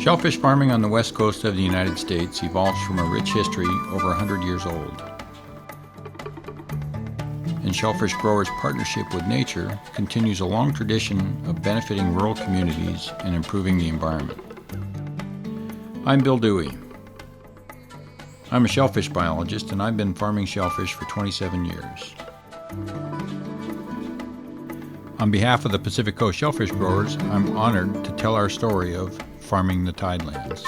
Shellfish farming on the west coast of the United States evolves from a rich history over 100 years old. And shellfish growers' partnership with nature continues a long tradition of benefiting rural communities and improving the environment. I'm Bill Dewey. I'm a shellfish biologist, and I've been farming shellfish for 27 years. On behalf of the Pacific Coast shellfish growers, I'm honored to tell our story of farming the Tidelands.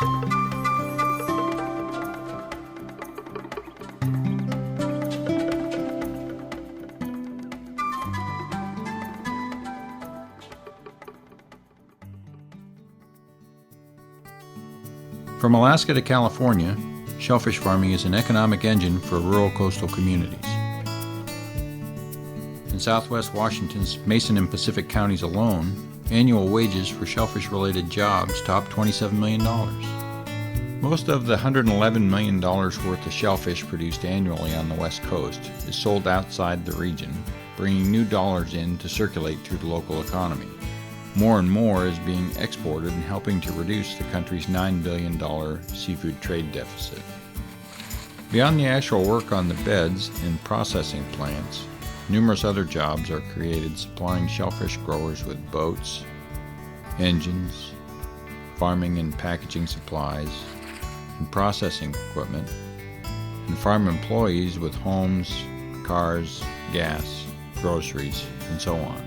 From Alaska to California, shellfish farming is an economic engine for rural coastal communities. In southwest Washington's Mason and Pacific counties alone, annual wages for shellfish-related jobs top $27 million. Most of the $111 million worth of shellfish produced annually on the West Coast is sold outside the region, bringing new dollars in to circulate through the local economy. More and more is being exported and helping to reduce the country's $9 billion seafood trade deficit. Beyond the actual work on the beds and processing plants, numerous other jobs are created supplying shellfish growers with boats, engines, farming and packaging supplies, and processing equipment, and farm employees with homes, cars, gas, groceries, and so on.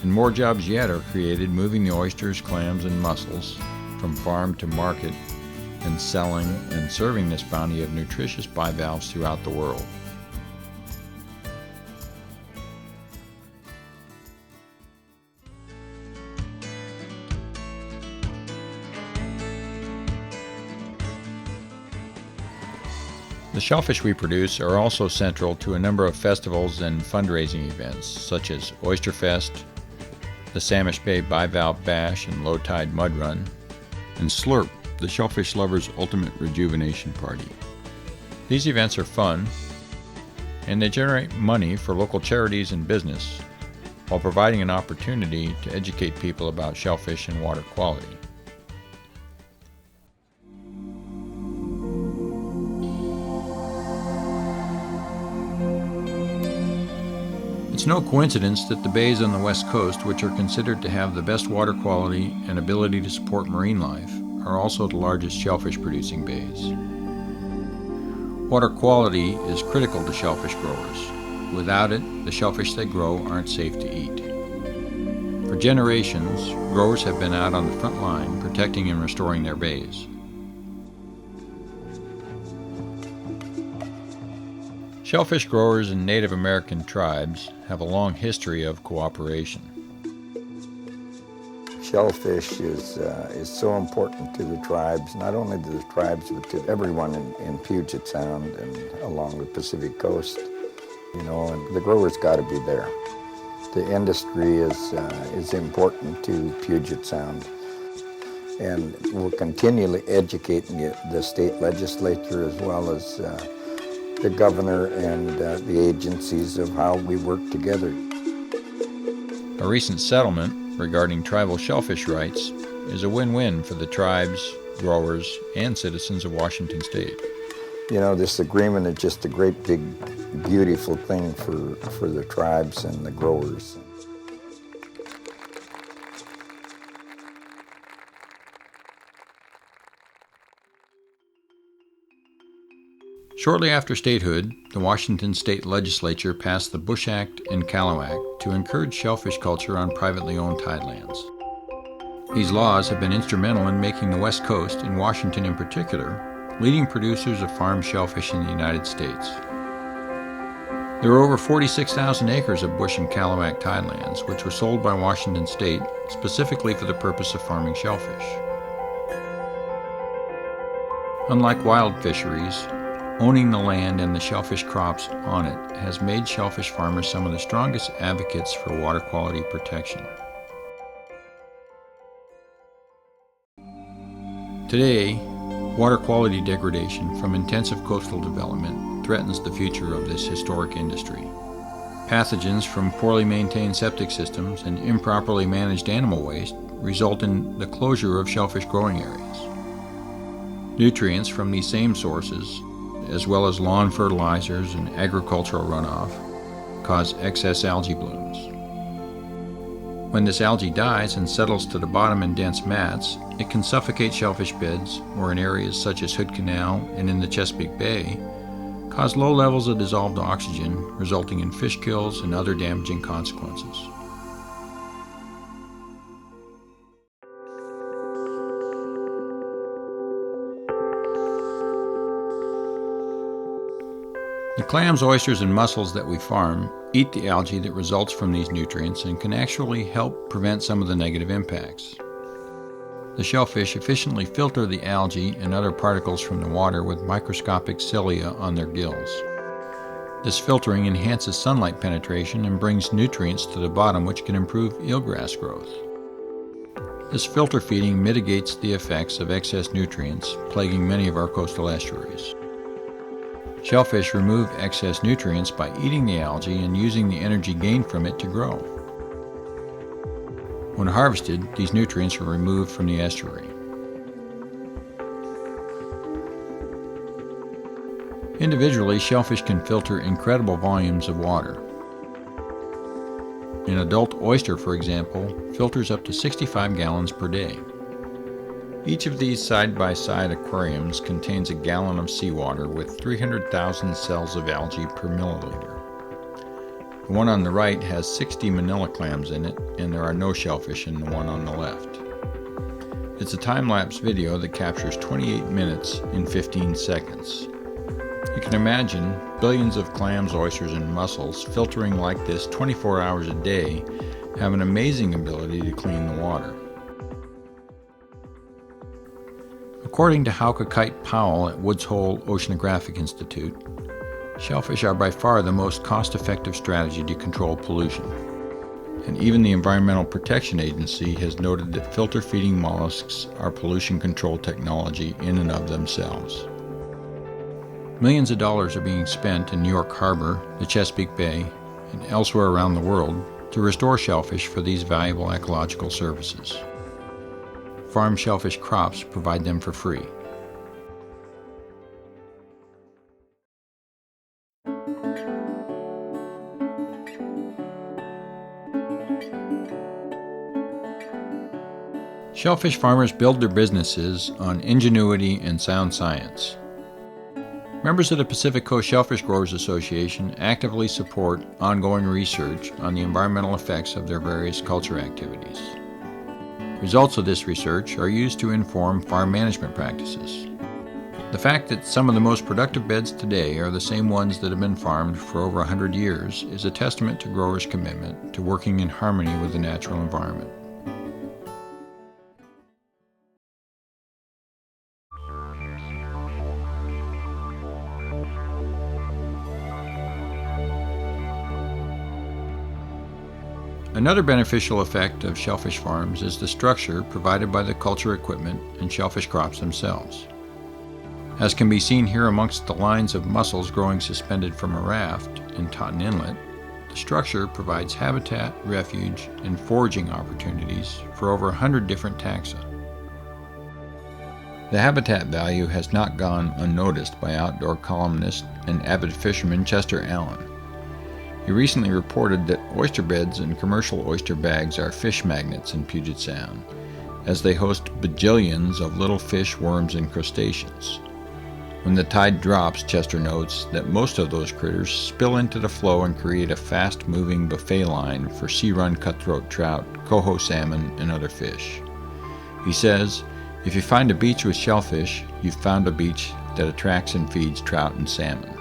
And more jobs yet are created moving the oysters, clams, and mussels from farm to market and selling and serving this bounty of nutritious bivalves throughout the world. The shellfish we produce are also central to a number of festivals and fundraising events, such as Oyster Fest, the Samish Bay Bivalve Bash and Low Tide Mud Run, and Slurp, the shellfish lovers' ultimate rejuvenation party. These events are fun, and they generate money for local charities and business, while providing an opportunity to educate people about shellfish and water quality. It's no coincidence that the bays on the west coast, which are considered to have the best water quality and ability to support marine life, are also the largest shellfish producing bays. Water quality is critical to shellfish growers. Without it, the shellfish they grow aren't safe to eat. For generations, growers have been out on the front line protecting and restoring their bays. Shellfish growers and Native American tribes have a long history of cooperation. Shellfish is so important to the tribes, not only to the tribes, but to everyone in Puget Sound and along the Pacific Coast. You know, and the growers got to be there. The industry is important to Puget Sound. And we're continually educating the state legislature as well as the governor and the agencies of how we work together. A recent settlement regarding tribal shellfish rights is a win-win for the tribes, growers, and citizens of Washington State. You know, this agreement is just a great big, beautiful thing for the tribes and the growers. Shortly after statehood, the Washington State Legislature passed the Bush Act and Callow Act to encourage shellfish culture on privately owned tidelands. These laws have been instrumental in making the West Coast, and Washington in particular, leading producers of farmed shellfish in the United States. There are over 46,000 acres of Bush and Callow Act tidelands, which were sold by Washington State specifically for the purpose of farming shellfish. Unlike wild fisheries, owning the land and the shellfish crops on it has made shellfish farmers some of the strongest advocates for water quality protection. Today, water quality degradation from intensive coastal development threatens the future of this historic industry. Pathogens from poorly maintained septic systems and improperly managed animal waste result in the closure of shellfish growing areas. Nutrients from these same sources, as well as lawn fertilizers and agricultural runoff, cause excess algae blooms. When this algae dies and settles to the bottom in dense mats, it can suffocate shellfish beds, or in areas such as Hood Canal and in the Chesapeake Bay, cause low levels of dissolved oxygen, resulting in fish kills and other damaging consequences. The clams, oysters, and mussels that we farm eat the algae that results from these nutrients and can actually help prevent some of the negative impacts. The shellfish efficiently filter the algae and other particles from the water with microscopic cilia on their gills. This filtering enhances sunlight penetration and brings nutrients to the bottom, which can improve eelgrass growth. This filter feeding mitigates the effects of excess nutrients plaguing many of our coastal estuaries. Shellfish remove excess nutrients by eating the algae and using the energy gained from it to grow. When harvested, these nutrients are removed from the estuary. Individually, shellfish can filter incredible volumes of water. An adult oyster, for example, filters up to 65 gallons per day. Each of these side-by-side aquariums contains a gallon of seawater with 300,000 cells of algae per milliliter. The one on the right has 60 manila clams in it, and there are no shellfish in the one on the left. It's a time-lapse video that captures 28 minutes in 15 seconds. You can imagine billions of clams, oysters, and mussels filtering like this 24 hours a day have an amazing ability to clean the water. According to Hauke Kite Powell at Woods Hole Oceanographic Institute, shellfish are by far the most cost-effective strategy to control pollution. And even the Environmental Protection Agency has noted that filter-feeding mollusks are pollution control technology in and of themselves. Millions of dollars are being spent in New York Harbor, the Chesapeake Bay, and elsewhere around the world to restore shellfish for these valuable ecological services. Farm shellfish crops provide them for free. Shellfish farmers build their businesses on ingenuity and sound science. Members of the Pacific Coast Shellfish Growers Association actively support ongoing research on the environmental effects of their various culture activities. Results of this research are used to inform farm management practices. The fact that some of the most productive beds today are the same ones that have been farmed for over 100 years is a testament to growers' commitment to working in harmony with the natural environment. Another beneficial effect of shellfish farms is the structure provided by the culture equipment and shellfish crops themselves. As can be seen here amongst the lines of mussels growing suspended from a raft in Totten Inlet, the structure provides habitat, refuge, and foraging opportunities for over 100 different taxa. The habitat value has not gone unnoticed by outdoor columnist and avid fisherman Chester Allen. He recently reported that oyster beds and commercial oyster bags are fish magnets in Puget Sound, as they host bajillions of little fish, worms, and crustaceans. When the tide drops, Chester notes that most of those critters spill into the flow and create a fast-moving buffet line for sea-run cutthroat trout, coho salmon, and other fish. He says, "If you find a beach with shellfish, you've found a beach that attracts and feeds trout and salmon."